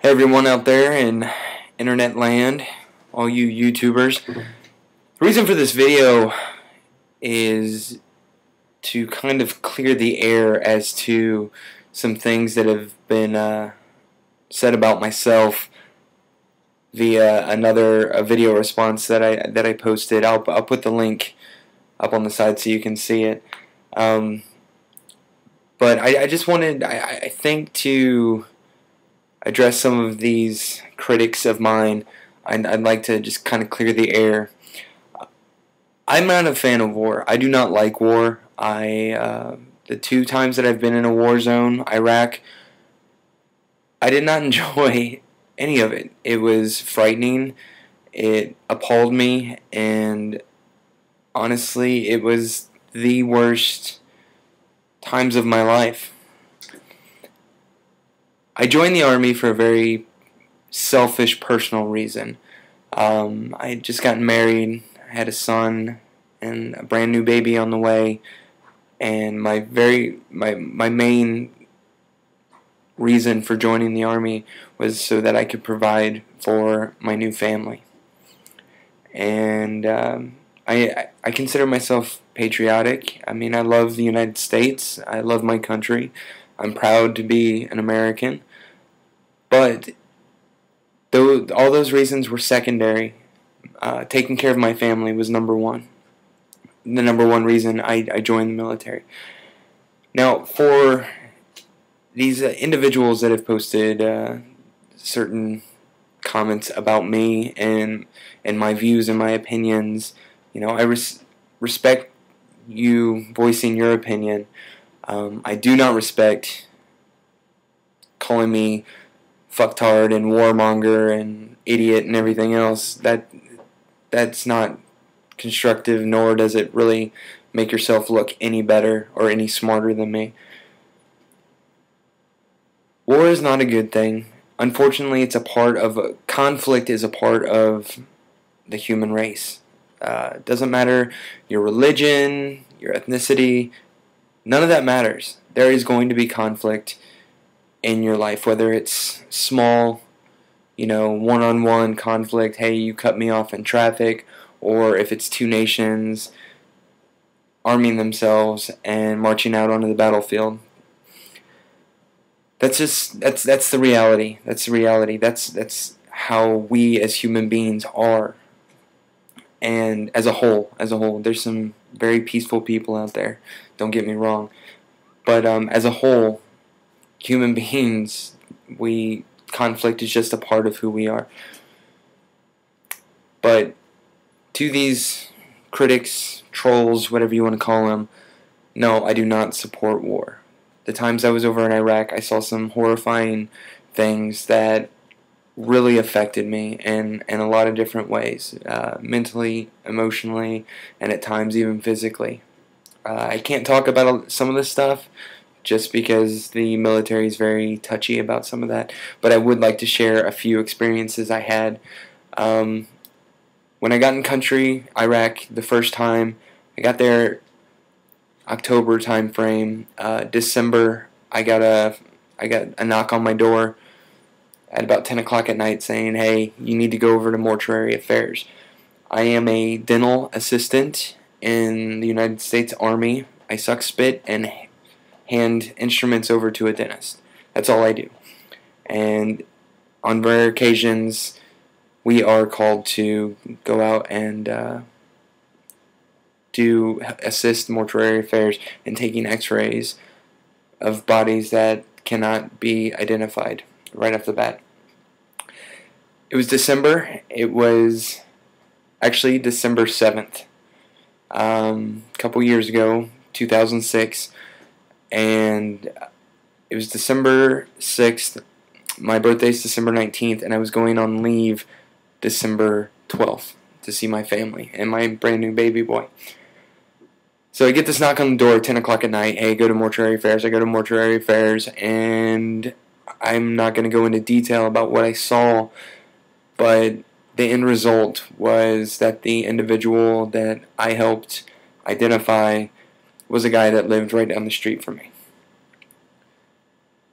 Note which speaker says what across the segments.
Speaker 1: Hey everyone out there in internet land, all you YouTubers. The reason for this video is to kind of clear the air as to some things that have been said about myself via a video response that I posted. I'll put the link up on the side so you can see it. But I just wanted, I think, to address some of these critics of mine. I'd like to just kind of clear the air. I'm not a fan of war. I do not like war. The 2 times that I've been in a war zone, Iraq, I did not enjoy any of it. It was frightening. It appalled me, and honestly, it was the worst times of my life. I joined the Army for a very selfish, personal reason. I had just gotten married, I had a son, and a brand new baby on the way, and my main reason for joining the Army was so that I could provide for my new family. And I consider myself patriotic. I mean, I love the United States. I love my country. I'm proud to be an American. But all those reasons were secondary. Taking care of my family was number one. The number one reason I joined the military. Now, for these individuals that have posted certain comments about me and my views and my opinions, you know, I respect you voicing your opinion. I do not respect calling me fucktard and warmonger and idiot and everything else. That's not constructive, nor does it really make yourself look any better or any smarter than me. War is not a good thing. Unfortunately, conflict is a part of the human race. It doesn't matter your religion, your ethnicity, none of that matters. There is going to be conflict in your life, whether it's small, you know, one-on-one conflict, hey, you cut me off in traffic, or if it's 2 nations arming themselves and marching out onto the battlefield. That's the reality. That's the reality. That's how we as human beings are. And as a whole, there's some very peaceful people out there. Don't get me wrong. But as a whole, human beings, conflict is just a part of who we are. But to these critics, trolls, whatever you want to call them, no, I do not support war. The times I was over in Iraq, I saw some horrifying things that really affected me in a lot of different ways, mentally, emotionally, and at times even physically. I can't talk about some of this stuff just because the military is very touchy about some of that, but I would like to share a few experiences I had. When I got in country, Iraq, the first time, I got there October time frame. December, I got a knock on my door at about 10 o'clock at night saying, hey, you need to go over to mortuary affairs. I am a dental assistant in the United States Army. I suck spit and hand instruments over to a dentist. That's all I do. And on rare occasions, we are called to go out and assist mortuary affairs in taking x-rays of bodies that cannot be identified right off the bat. It was December. It was actually December 7th. A couple years ago, 2006, and it was December 6th. My birthday's December 19th, and I was going on leave December 12th to see my family and my brand new baby boy. So I get this knock on the door at 10 o'clock at night. Hey, go to mortuary affairs. I go to mortuary affairs, and I'm not going to go into detail about what I saw, but the end result was that the individual that I helped identify was a guy that lived right down the street from me.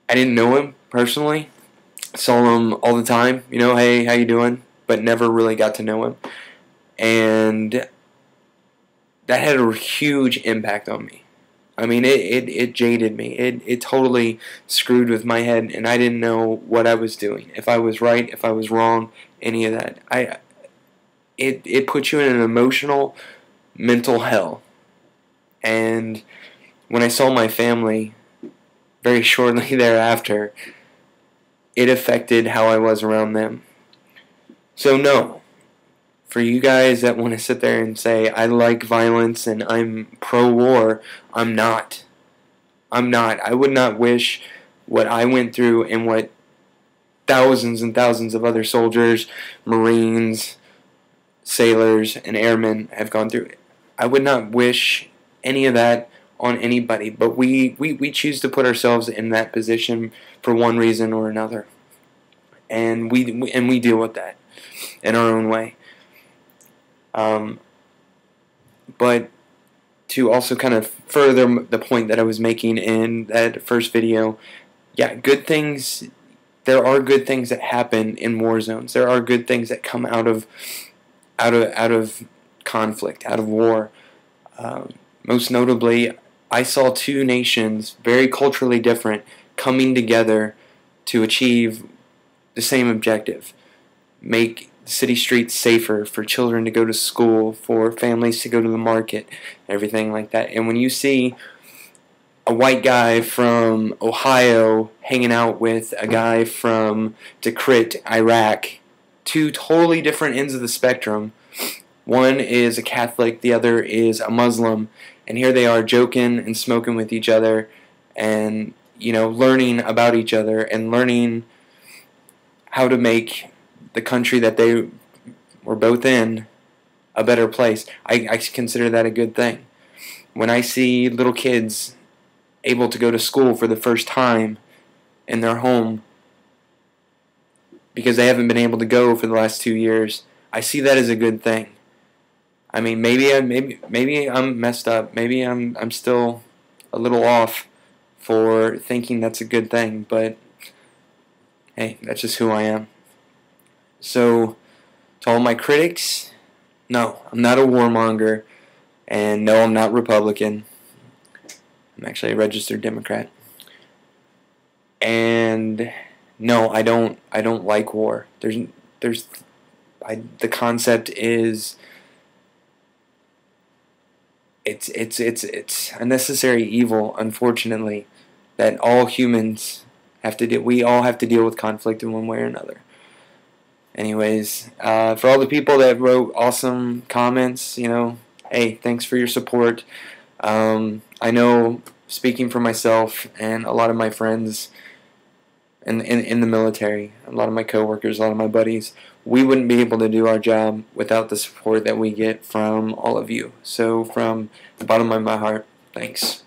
Speaker 1: I didn't know him personally, saw him all the time, hey, how you doing? But never really got to know him. And that had a huge impact on me. I mean, it jaded me. It totally screwed with my head, and I didn't know what I was doing. If I was right, if I was wrong, any of that. It puts you in an emotional, mental hell. And when I saw my family very shortly thereafter, it affected how I was around them. So no, for you guys that want to sit there and say, I like violence and I'm pro-war, I'm not. I'm not. I would not wish what I went through and what thousands and thousands of other soldiers, Marines, sailors, and airmen have gone through. I would not wish any of that on anybody, but we choose to put ourselves in that position for one reason or another. And we deal with that in our own way. But to also kind of further the point that I was making in that first video, yeah, good things. There are good things that happen in war zones. There are good things that come out of conflict, out of war. Most notably, I saw two nations, very culturally different, coming together to achieve the same objective: make city streets safer for children to go to school, for families to go to the market, everything like that. And when you see a white guy from Ohio hanging out with a guy from Tikrit, Iraq, two totally different ends of the spectrum. One is a Catholic, the other is a Muslim, and here they are joking and smoking with each other and, learning about each other and learning how to make the country that they were both in a better place. I consider that a good thing. When I see little kids able to go to school for the first time in their home because they haven't been able to go for the last 2 years, I see that as a good thing. I mean, maybe I'm messed up. Maybe I'm still a little off for thinking that's a good thing, but hey, that's just who I am. So, to all my critics, no, I'm not a warmonger, and no, I'm not Republican. I'm actually a registered Democrat. And no, I don't like war. The concept is it's a necessary evil, unfortunately, that all humans have to do. We all have to deal with conflict in one way or another. Anyways, for all the people that wrote awesome comments, hey, thanks for your support. I know, speaking for myself and a lot of my friends in the military, a lot of my coworkers, a lot of my buddies, we wouldn't be able to do our job without the support that we get from all of you. So from the bottom of my heart, thanks.